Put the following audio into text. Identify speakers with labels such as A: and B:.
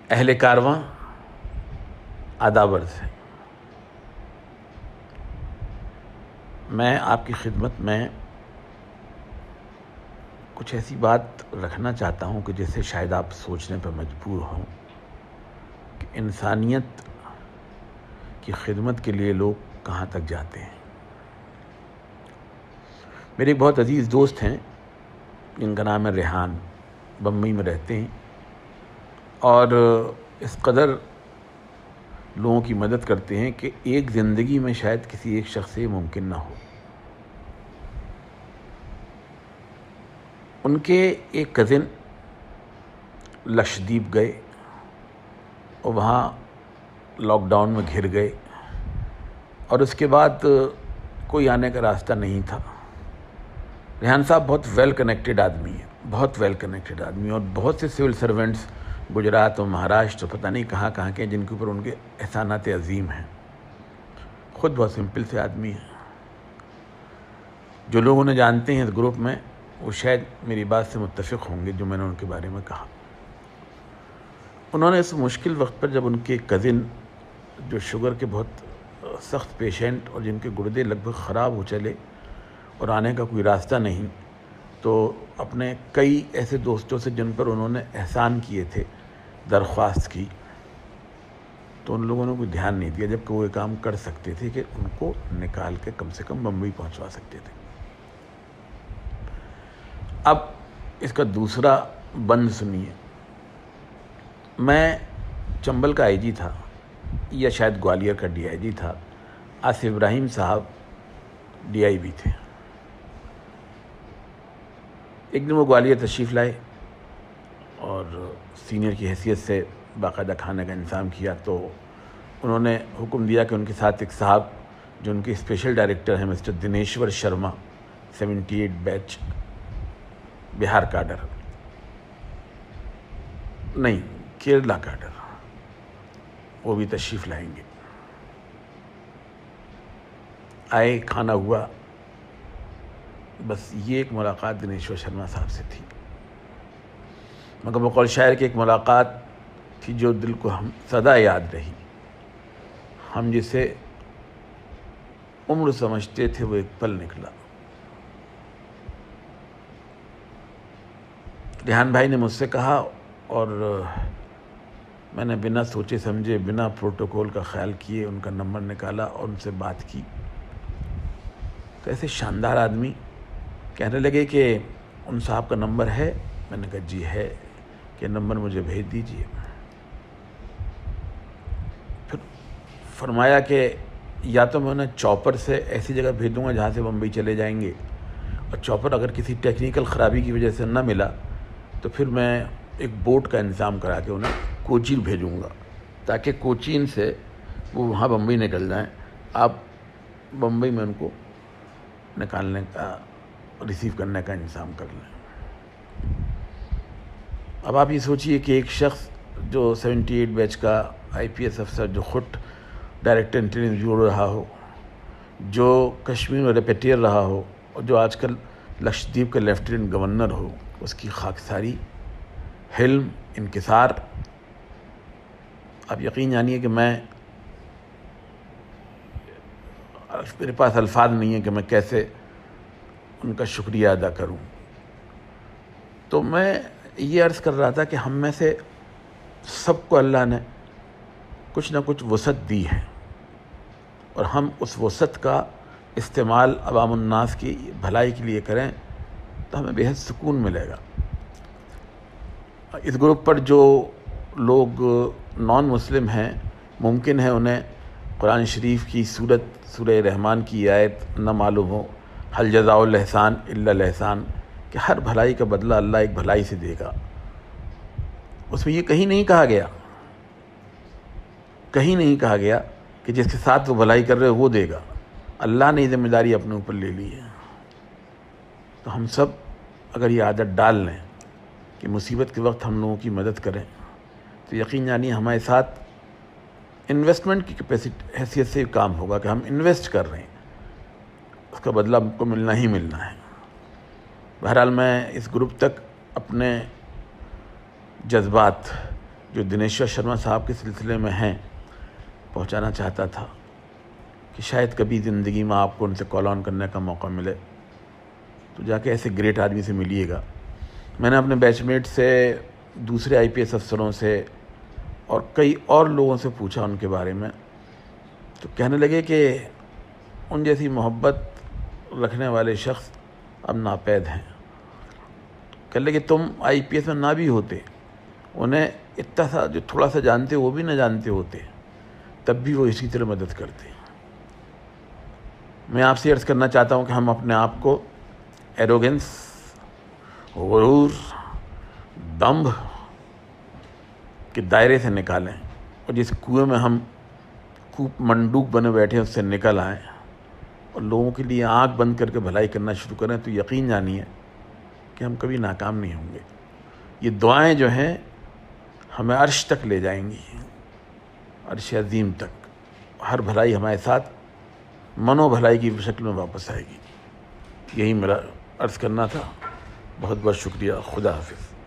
A: اہل کارواں آداب عرض ہے، میں آپ کی خدمت میں کچھ ایسی بات رکھنا چاہتا ہوں کہ جس سے شاید آپ سوچنے پر مجبور ہوں کہ انسانیت کی خدمت کے لیے لوگ کہاں تک جاتے ہیں۔ میرے ایک بہت عزیز دوست ہیں جن کا نام ہے ریحان، بمبئی میں رہتے ہیں اور اس قدر لوگوں کی مدد کرتے ہیں کہ ایک زندگی میں شاید کسی ایک شخص سے ممکن نہ ہو۔ ان کے ایک کزن لکشدیپ گئے اور وہاں لاک ڈاؤن میں گھر گئے اور اس کے بعد کوئی آنے کا راستہ نہیں تھا۔ ریحان صاحب بہت ویل کنیکٹڈ آدمی ہے، بہت ویل کنیکٹڈ آدمی، اور بہت سے سول سرونٹس گجرات اور مہاراشٹر پتہ نہیں کہاں کہاں کے جن کے اوپر ان کے احسانات عظیم ہیں۔ خود بہت سمپل سے آدمی ہیں۔ جو لوگ انہیں جانتے ہیں اس گروپ میں وہ شاید میری بات سے متفق ہوں گے جو میں نے ان کے بارے میں کہا۔ انہوں نے اس مشکل وقت پر جب ان کے کزن جو شوگر کے بہت سخت پیشنٹ اور جن کے گردے لگ بھگ خراب ہو چلے اور آنے کا کوئی راستہ نہیں، تو اپنے کئی ایسے دوستوں سے جن پر انہوں نے احسان کیے تھے درخواست کی، تو ان لوگوں نے کوئی دھیان نہیں دیا جبکہ وہ یہ کام کر سکتے تھے کہ ان کو نکال کے کم سے کم بمبئی پہنچوا سکتے تھے۔ اب اس کا دوسرا بند سنیے۔ میں چنبل کا آئی جی تھا یا شاید گوالیار کا ڈی آئی جی تھا، آصف ابراہیم صاحب ڈی آئی بی تھے۔ ایک دن وہ گوالیار تشریف لائے اور سینئر کی حیثیت سے باقاعدہ کھانے کا انتظام کیا، تو انہوں نے حکم دیا کہ ان کے ساتھ ایک صاحب جو ان کے اسپیشل ڈائریکٹر ہیں مسٹر دنیشور شرما، 78 بیچ، بہار کاڈر نہیں کیرلا کاڈر، وہ بھی تشریف لائیں گے۔ آئے، کھانا ہوا، بس یہ ایک ملاقات دنیشور شرما صاحب سے تھی، مگر بقول شاعر کی ایک ملاقات تھی جو دل کو ہم سدا یاد رہی۔ ہم جسے عمر سمجھتے تھے وہ ایک پل نکلا۔ ریحان بھائی نے مجھ سے کہا اور میں نے بنا سوچے سمجھے، بنا پروٹوکول کا خیال کیے ان کا نمبر نکالا اور ان سے بات کی۔ کیسے شاندار آدمی، کہنے لگے کہ ان صاحب کا نمبر ہے؟ میں نے کہا جی ہے، کہ نمبر مجھے بھیج دیجیے۔ پھر فرمایا کہ یا تو میں انہیں چاپر سے ایسی جگہ بھیج دوں گا جہاں سے بمبئی چلے جائیں گے، اور چاپر اگر کسی ٹیکنیکل خرابی کی وجہ سے نہ ملا تو پھر میں ایک بوٹ کا انتظام کرا کے انہیں کوچین بھیجوں گا تاکہ کوچین سے وہ وہاں بمبئی نکل جائیں، آپ بمبئی میں ان کو نکالنے کا، ریسیو کرنے کا انتظام کر لیں۔ اب آپ یہ سوچئے کہ ایک شخص جو 78 بیچ کا آئی پی ایس افسر، جو خود ڈائریکٹر انٹیلیجنس بیورو رہا ہو، جو کشمیر میں ریپیٹیر رہا ہو، اور جو آج کل لکشدیپ کا لیفٹیننٹ گورنر ہو، اس کی خاکساری، حلم، انکسار، آپ یقین جانیے کہ میرے پاس الفاظ نہیں ہیں کہ میں کیسے ان کا شکریہ ادا کروں۔ تو میں یہ عرض کر رہا تھا کہ ہم میں سے سب کو اللہ نے کچھ نہ کچھ وسعت دی ہے، اور ہم اس وسعت کا استعمال عوام الناس کی بھلائی کے لیے کریں تو ہمیں بے حد سکون ملے گا۔ اس گروپ پر جو لوگ نان مسلم ہیں، ممکن ہے انہیں قرآن شریف کی سورہ رحمان کی آیت نہ معلوم ہو، حل جزاء الاحسان الا الاحسان، کہ ہر بھلائی کا بدلہ اللہ ایک بھلائی سے دے گا۔ اس میں یہ کہیں نہیں کہا گیا کہ جس کے ساتھ وہ بھلائی کر رہے وہ دے گا، اللہ نے یہ ذمہ داری اپنے اوپر لے لی ہے۔ تو ہم سب اگر یہ عادت ڈال لیں کہ مصیبت کے وقت ہم لوگوں کی مدد کریں، تو یقین جانیے ہمارے ساتھ انویسٹمنٹ کی کیپیسٹی حیثیت سے کام ہوگا کہ ہم انویسٹ کر رہے ہیں، اس کا بدلہ ہم کو ملنا ہی ملنا ہے۔ بہرحال میں اس گروپ تک اپنے جذبات جو دنیشور شرما صاحب کے سلسلے میں ہیں پہنچانا چاہتا تھا کہ شاید کبھی زندگی میں آپ کو ان سے کال آن کرنے کا موقع ملے تو جا کے ایسے گریٹ آدمی سے ملیے گا۔ میں نے اپنے بیچ میٹ سے، دوسرے IPS افسروں سے اور کئی اور لوگوں سے پوچھا ان کے بارے میں، تو کہنے لگے کہ ان جیسی محبت رکھنے والے شخص اب ناپید ہیں۔ کہنے لگے تم IPS میں نہ بھی ہوتے، انہیں اتنا سا جو تھوڑا سا جانتے وہ بھی نہ جانتے ہوتے، تب بھی وہ اسی طرح مدد کرتے۔ میں آپ سے عرض کرنا چاہتا ہوں کہ ہم اپنے آپ کو ایروگنس، غرور، دمبھ کے دائرے سے نکالیں اور جس کنویں میں ہم منڈوک بنے بیٹھے ہیں اس سے نکل آئیں اور لوگوں کے لیے آنکھ بند کر کے بھلائی کرنا شروع کریں، تو یقین جانیے کہ ہم کبھی ناکام نہیں ہوں گے۔ یہ دعائیں جو ہیں ہمیں عرش تک لے جائیں گی، عرش عظیم تک۔ ہر بھلائی ہمارے ساتھ منو بھلائی کی شکل میں واپس آئے گی۔ یہی میرا عرض کرنا تھا۔ بہت بہت شکریہ۔ خدا حافظ۔